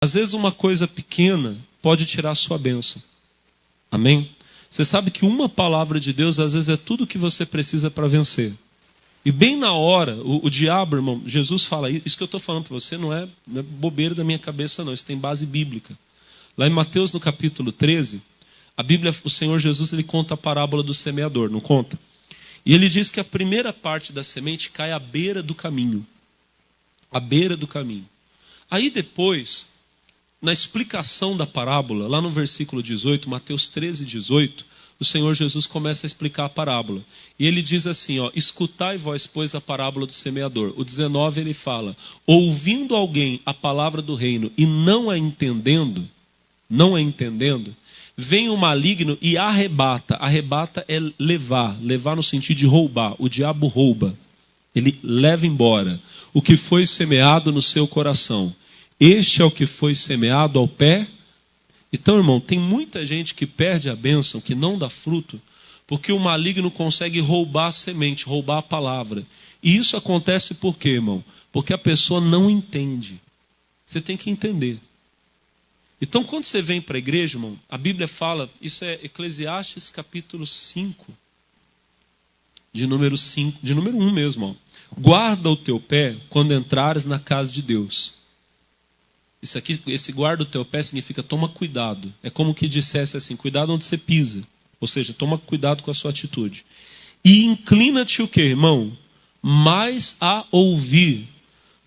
Às vezes uma coisa pequena pode tirar a sua bênção. Amém? Você sabe que uma palavra de Deus às vezes é tudo que você precisa para vencer. E bem na hora, o diabo, irmão, Jesus fala, isso que eu estou falando para você não é bobeira da minha cabeça não, isso tem base bíblica. Lá em Mateus no capítulo 13, a Bíblia, o Senhor Jesus, ele conta a parábola do semeador, não conta? E ele diz que a primeira parte da semente cai à beira do caminho. À beira do caminho. Aí depois, na explicação da parábola, lá no versículo 18, Mateus 13, 18, o Senhor Jesus começa a explicar a parábola. E ele diz assim, escutai vós, pois, a parábola do semeador. O 19 ele fala, ouvindo alguém a palavra do reino e não a entendendo, vem o maligno e arrebata. Arrebata é levar no sentido de roubar. O diabo rouba. Ele leva embora o que foi semeado no seu coração. Este é o que foi semeado ao pé. Então, irmão, tem muita gente que perde a bênção, que não dá fruto, porque o maligno consegue roubar a semente, roubar a palavra. E isso acontece por quê, irmão? Porque a pessoa não entende. Você tem que entender. Então, quando você vem para a igreja, irmão, a Bíblia fala, isso é Eclesiastes capítulo 5, de número 1 mesmo. Guarda o teu pé quando entrares na casa de Deus. Esse guarda o teu pé significa toma cuidado. É como que dissesse assim, cuidado onde você pisa. Ou seja, toma cuidado com a sua atitude. E inclina-te o quê, irmão? Mais a ouvir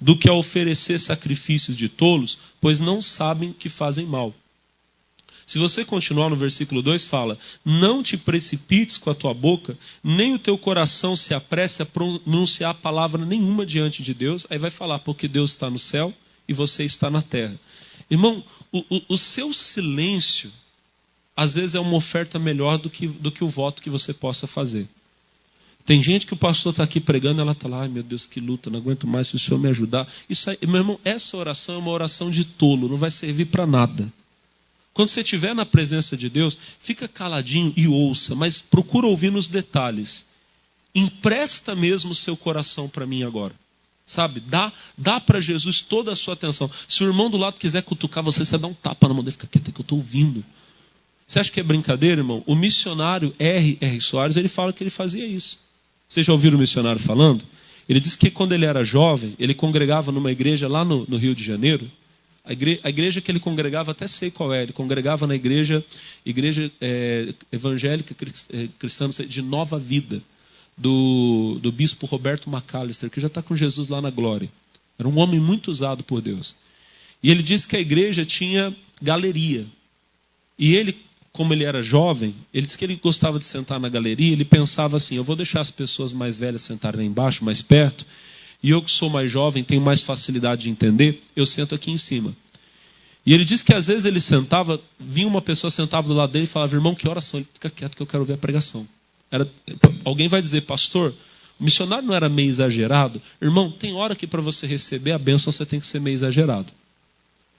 do que a oferecer sacrifícios de tolos, pois não sabem que fazem mal. Se você continuar no versículo 2, fala, não te precipites com a tua boca, nem o teu coração se apresse a pronunciar palavra nenhuma diante de Deus. Aí vai falar, porque Deus está no céu e você está na terra. Irmão, o seu silêncio, às vezes é uma oferta melhor do que o voto que você possa fazer. Tem gente que o pastor está aqui pregando, ela está lá, ai meu Deus, que luta, não aguento mais, se o Senhor me ajudar. Isso aí, meu irmão, essa oração é uma oração de tolo, não vai servir para nada. Quando você estiver na presença de Deus, fica caladinho e ouça, mas procura ouvir nos detalhes. Empresta mesmo o seu coração para mim agora. Sabe, dá para Jesus toda a sua atenção. Se o irmão do lado quiser cutucar você, você dá um tapa na mão dele, fica quieto que eu estou ouvindo. Você acha que é brincadeira, irmão? O missionário R. Soares, ele fala que ele fazia isso. Vocês já ouviram o missionário falando? Ele disse que quando ele era jovem, ele congregava numa igreja lá no Rio de Janeiro. A igreja que ele congregava, até sei qual é, ele congregava na igreja evangélica cristã de Nova Vida, do bispo Roberto McAllister, que já está com Jesus lá na glória. Era um homem muito usado por Deus. E ele disse que a igreja tinha galeria. E ele, como ele era jovem, ele disse que ele gostava de sentar na galeria, ele pensava assim, eu vou deixar as pessoas mais velhas sentarem lá embaixo, mais perto, e eu que sou mais jovem, tenho mais facilidade de entender, eu sento aqui em cima. E ele disse que às vezes ele sentava, vinha uma pessoa, sentava do lado dele e falava, irmão, que oração? Ele fica quieto que eu quero ouvir a pregação. Alguém vai dizer, pastor, o missionário não era meio exagerado? Irmão, tem hora que para você receber a bênção você tem que ser meio exagerado.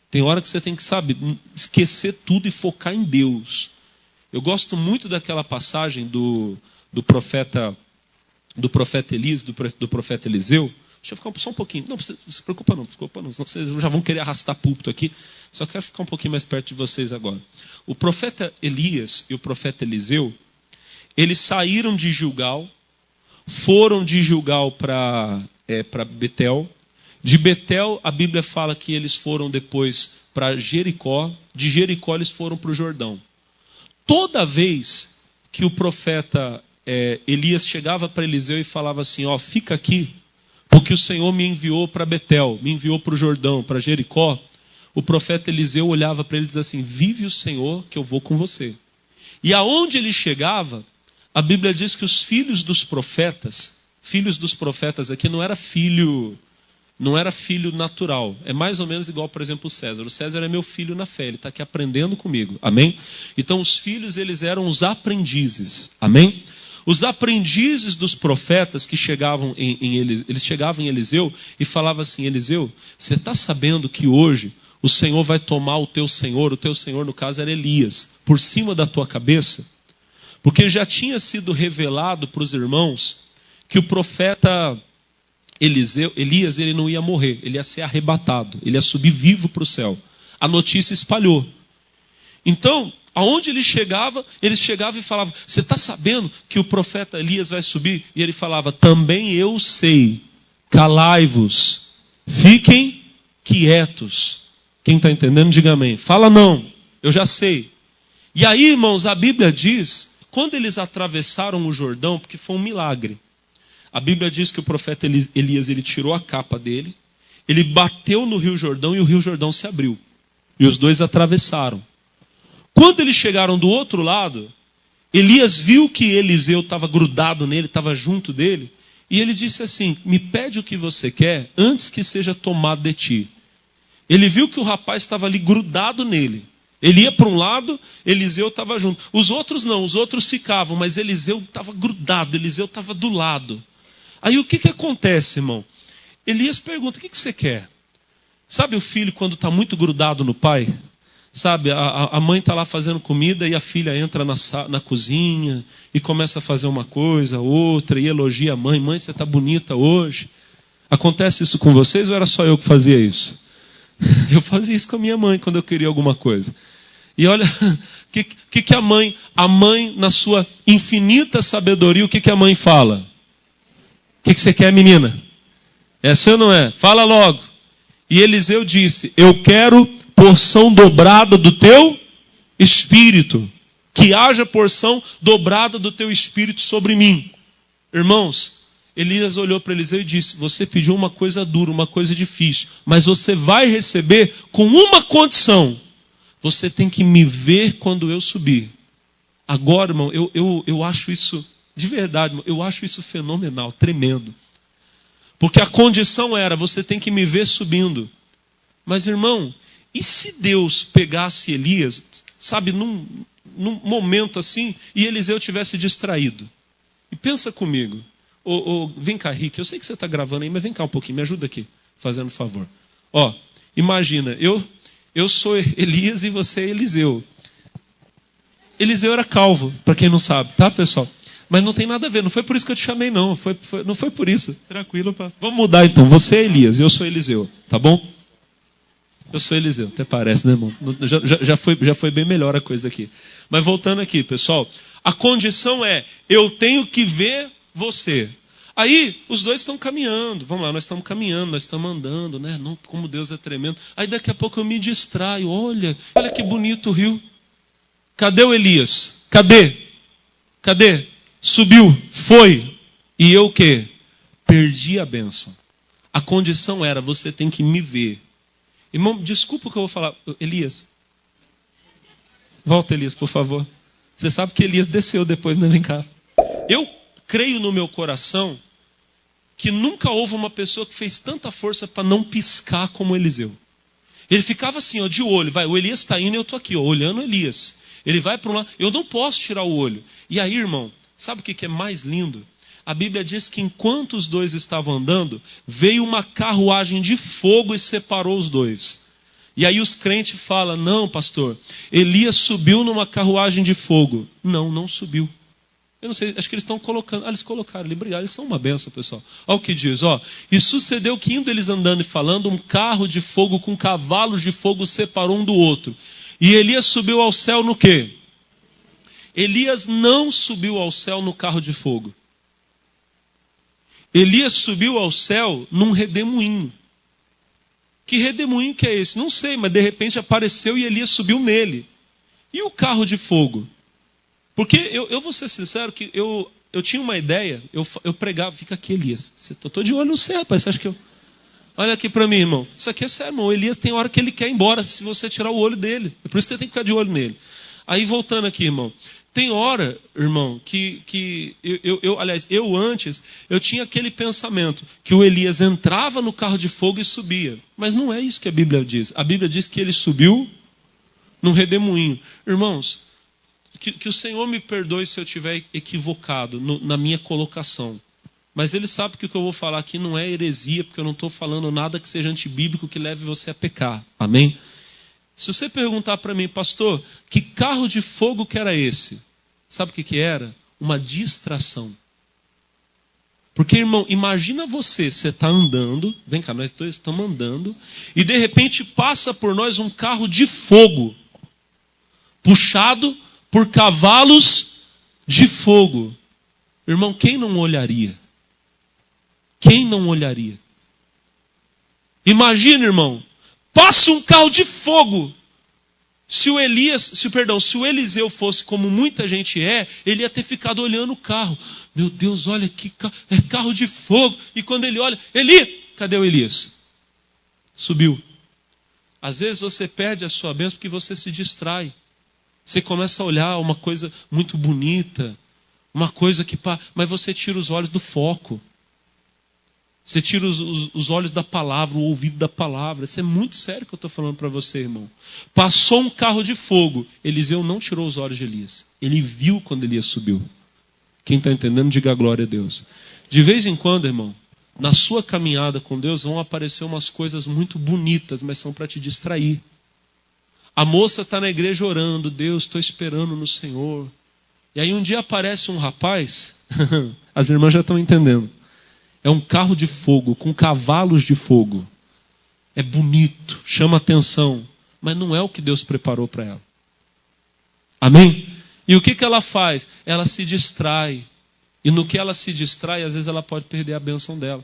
Tem hora que você tem que, sabe, esquecer tudo e focar em Deus. Eu gosto muito daquela passagem do profeta Elias, do profeta Eliseu. Deixa eu ficar só um pouquinho. Não se preocupa não. Senão vocês já vão querer arrastar púlpito aqui. Só quero ficar um pouquinho mais perto de vocês agora. O profeta Elias e o profeta Eliseu, eles saíram de Gilgal, foram de Gilgal para Betel. De Betel, a Bíblia fala que eles foram depois para Jericó. De Jericó, eles foram para o Jordão. Toda vez que o profeta Elias chegava para Eliseu e falava assim, fica aqui, porque o Senhor me enviou para Betel, me enviou para o Jordão, para Jericó, o profeta Eliseu olhava para ele e dizia assim, vive o Senhor que eu vou com você. E aonde ele chegava, a Bíblia diz que os filhos dos profetas aqui não era filho natural. É mais ou menos igual, por exemplo, o César. O César é meu filho na fé, ele está aqui aprendendo comigo. Amém? Então os filhos, eles eram os aprendizes. Amém? Os aprendizes dos profetas que chegavam eles chegavam em Eliseu e falavam assim, Eliseu, você está sabendo que hoje o Senhor vai tomar o teu senhor no caso era Elias, por cima da tua cabeça? Porque já tinha sido revelado para os irmãos que o profeta Elias, ele não ia morrer, ele ia ser arrebatado, ele ia subir vivo para o céu. A notícia espalhou. Então, aonde ele chegava e falava, você está sabendo que o profeta Elias vai subir? E ele falava, também eu sei, calai-vos, fiquem quietos. Quem está entendendo, diga amém. Fala não, eu já sei. E aí, irmãos, a Bíblia diz, quando eles atravessaram o Jordão, porque foi um milagre, a Bíblia diz que o profeta Elias, ele tirou a capa dele, ele bateu no Rio Jordão e o Rio Jordão se abriu. E os dois atravessaram. Quando eles chegaram do outro lado, Elias viu que Eliseu estava grudado nele, estava junto dele, e ele disse assim, me pede o que você quer antes que seja tomado de ti. Ele viu que o rapaz estava ali grudado nele. Ele ia para um lado, Eliseu estava junto. Os outros não, os outros ficavam, mas Eliseu estava grudado, Eliseu estava do lado. Aí o que acontece, irmão? Elias pergunta, o que você quer? Sabe o filho quando está muito grudado no pai? Sabe, a mãe está lá fazendo comida e a filha entra na cozinha e começa a fazer uma coisa, outra, e elogia a mãe. Mãe, você está bonita hoje. Acontece isso com vocês ou era só eu que fazia isso? Eu fazia isso com a minha mãe quando eu queria alguma coisa. E olha, o que a mãe, na sua infinita sabedoria, o que a mãe fala? O que você quer, menina? É seu ou não é? Fala logo. E Eliseu disse, eu quero porção dobrada do teu espírito. Que haja porção dobrada do teu espírito sobre mim. Irmãos, Elias olhou para Eliseu e disse, você pediu uma coisa dura, uma coisa difícil, mas você vai receber com uma condição. Você tem que me ver quando eu subir. Agora, irmão, eu acho isso, de verdade, irmão, eu acho isso fenomenal, tremendo. Porque a condição era, você tem que me ver subindo. Mas, irmão, e se Deus pegasse Elias, sabe, num momento assim, e Eliseu tivesse distraído? E pensa comigo. Vem cá, Rick, eu sei que você está gravando aí, mas vem cá um pouquinho, me ajuda aqui, fazendo um favor. Imagina, eu sou Elias e você é Eliseu. Eliseu era calvo, para quem não sabe, tá, pessoal? Mas não tem nada a ver, não foi por isso que eu te chamei, não. Não foi por isso. Tranquilo, pastor. Vamos mudar então, você é Elias, eu sou Eliseu, tá bom? Eu sou Eliseu, até parece, né, irmão? Já foi bem melhor a coisa aqui. Mas voltando aqui, pessoal, a condição é, eu tenho que ver você. Aí, os dois estão caminhando. Vamos lá, nós estamos caminhando, nós estamos andando, né? Não, como Deus é tremendo. Aí daqui a pouco eu me distraio. Olha que bonito o rio. Cadê o Elias? Cadê? Subiu, foi. E eu o quê? Perdi a bênção. A condição era, você tem que me ver. Irmão, desculpa o que eu vou falar. Elias. Volta, Elias, por favor. Você sabe que Elias desceu depois, né? Vem cá. Eu creio no meu coração que nunca houve uma pessoa que fez tanta força para não piscar como Eliseu. Ele ficava assim, de olho. O Elias está indo e eu estou aqui, olhando o Elias. Ele vai para um lado, eu não posso tirar o olho. E aí, irmão, sabe o que é mais lindo? A Bíblia diz que enquanto os dois estavam andando, veio uma carruagem de fogo e separou os dois. E aí os crentes falam, não, pastor, Elias subiu numa carruagem de fogo. Não subiu. Eu não sei, acho que eles estão colocando. Eles colocaram ali, obrigado, eles são uma benção, pessoal. Olha o que diz, E sucedeu que indo eles andando e falando, um carro de fogo com cavalos de fogo separou um do outro. E Elias subiu ao céu no quê? Elias não subiu ao céu no carro de fogo. Elias subiu ao céu num redemoinho. Que redemoinho que é esse? Não sei, mas de repente apareceu e Elias subiu nele. E o carro de fogo? Porque eu vou ser sincero que eu tinha uma ideia, eu pregava, fica aqui Elias, eu estou de olho no céu, rapaz, você acha que eu... Olha aqui para mim, irmão, isso aqui é sério, irmão, Elias tem hora que ele quer ir embora, se você tirar o olho dele, é por isso que você tem que ficar de olho nele. Aí voltando aqui, irmão, tem hora, irmão, que eu antes, eu tinha aquele pensamento, que o Elias entrava no carro de fogo e subia, mas não é isso que a Bíblia diz. A Bíblia diz que ele subiu num redemoinho. Irmãos, que o Senhor me perdoe se eu estiver equivocado na minha colocação. Mas Ele sabe que o que eu vou falar aqui não é heresia, porque eu não estou falando nada que seja antibíblico que leve você a pecar. Amém? Se você perguntar para mim, pastor, que carro de fogo que era esse? Sabe o que era? Uma distração. Porque, irmão, imagina você está andando, vem cá, nós dois estamos andando, e de repente passa por nós um carro de fogo, puxado por cavalos de fogo. Irmão, quem não olharia? Quem não olharia? Imagina, irmão, passa um carro de fogo. Se o Eliseu fosse como muita gente ele ia ter ficado olhando o carro. Meu Deus, olha que é carro de fogo. E quando ele olha, Eli, cadê o Elias? Subiu. Às vezes você perde a sua bênção porque você se distrai. Você começa a olhar uma coisa muito bonita, uma coisa que... Mas você tira os olhos do foco. Você tira os olhos da palavra, o ouvido da palavra. Isso é muito sério que eu estou falando para você, irmão. Passou um carro de fogo. Eliseu não tirou os olhos de Elias. Ele viu quando Elias subiu. Quem está entendendo, diga glória a Deus. De vez em quando, irmão, na sua caminhada com Deus vão aparecer umas coisas muito bonitas, mas são para te distrair. A moça está na igreja orando. Deus, estou esperando no Senhor. E aí um dia aparece um rapaz. As irmãs já estão entendendo. É um carro de fogo, com cavalos de fogo. É bonito, chama atenção. Mas não é o que Deus preparou para ela. Amém? E o que ela faz? Ela se distrai. E no que ela se distrai, às vezes ela pode perder a bênção dela.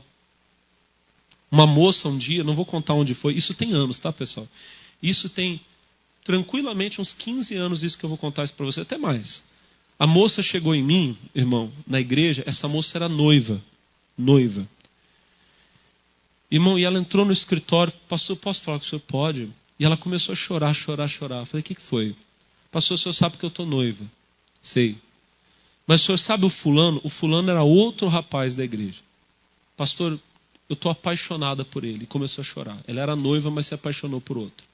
Uma moça um dia, não vou contar onde foi. Isso tem anos, tá, pessoal? Isso tem tranquilamente uns 15 anos, isso que eu vou contar isso para você, até mais. A moça chegou em mim, irmão, na igreja. Essa moça era noiva. Irmão, e ela entrou no escritório. Pastor, posso falar com o senhor? Pode. E ela começou a chorar. Eu falei, o que foi? Pastor, o senhor sabe que eu estou noiva. Sei. Mas o senhor sabe o fulano? O fulano era outro rapaz da igreja. Pastor, eu estou apaixonada por ele. E começou a chorar. Ela era noiva, mas se apaixonou por outro.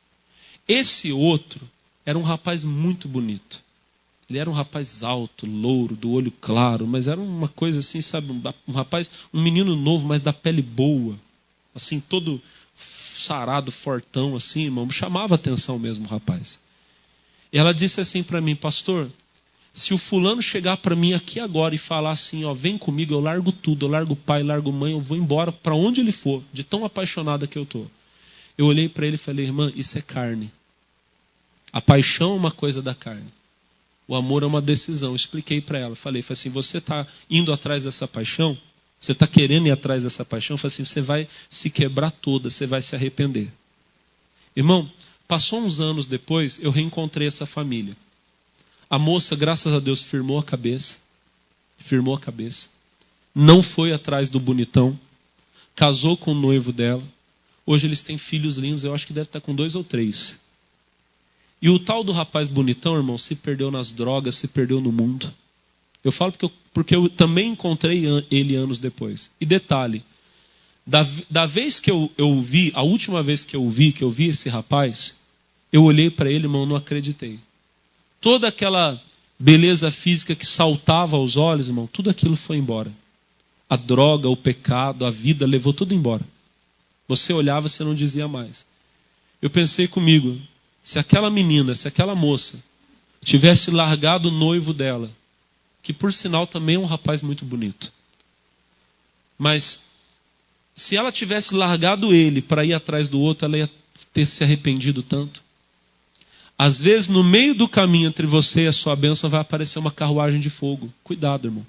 Esse outro era um rapaz muito bonito. Ele era um rapaz alto, louro, do olho claro, mas era uma coisa assim, sabe, um rapaz, um menino novo, mas da pele boa, assim, todo sarado, fortão, assim, irmão, chamava atenção mesmo o rapaz. E ela disse assim para mim, pastor, se o fulano chegar para mim aqui agora e falar assim, ó, vem comigo, eu largo tudo, eu largo pai, largo mãe, eu vou embora para onde ele for, de tão apaixonada que eu tô. Eu olhei para ele e falei, irmã, isso é carne. A paixão é uma coisa da carne. O amor é uma decisão. Eu expliquei para ela. Falei assim, você está indo atrás dessa paixão? Você está querendo ir atrás dessa paixão? Eu falei assim, você vai se quebrar toda, você vai se arrepender. Irmão, passou uns anos depois, eu reencontrei essa família. A moça, graças a Deus, firmou a cabeça. Não foi atrás do bonitão. Casou com o noivo dela. Hoje eles têm filhos lindos, eu acho que deve estar com 2 ou 3. E o tal do rapaz bonitão, irmão, se perdeu nas drogas, se perdeu no mundo. Eu falo porque eu também encontrei ele anos depois. E detalhe, da vez que eu vi, a última vez que eu vi esse rapaz, eu olhei para ele, irmão, não acreditei. Toda aquela beleza física que saltava aos olhos, irmão, tudo aquilo foi embora. A droga, o pecado, a vida, levou tudo embora. Você olhava, você não dizia mais. Eu pensei comigo, se aquela menina, se aquela moça tivesse largado o noivo dela, que por sinal também é um rapaz muito bonito, mas se ela tivesse largado ele para ir atrás do outro, ela ia ter se arrependido tanto. Às vezes, no meio do caminho entre você e a sua bênção, vai aparecer uma carruagem de fogo. Cuidado, irmão.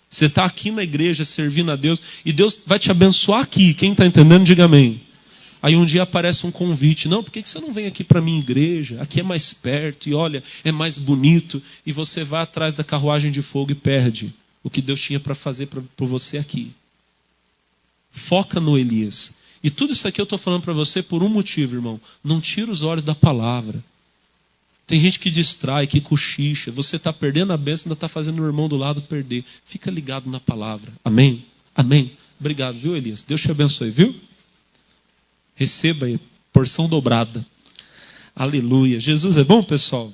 Você está aqui na igreja servindo a Deus, e Deus vai te abençoar aqui. Quem está entendendo, diga amém. Aí um dia aparece um convite. Não, por que você não vem aqui para a minha igreja? Aqui é mais perto e olha, é mais bonito. E você vai atrás da carruagem de fogo e perde o que Deus tinha para fazer por você aqui. Foca no Elias. E tudo isso aqui eu estou falando para você por um motivo, irmão. Não tira os olhos da palavra. Tem gente que distrai, que cochicha. Você está perdendo a bênção, ainda está fazendo o irmão do lado perder. Fica ligado na palavra. Amém? Amém. Obrigado, viu, Elias? Deus te abençoe, viu? Receba aí, porção dobrada. Aleluia. Jesus é bom, pessoal?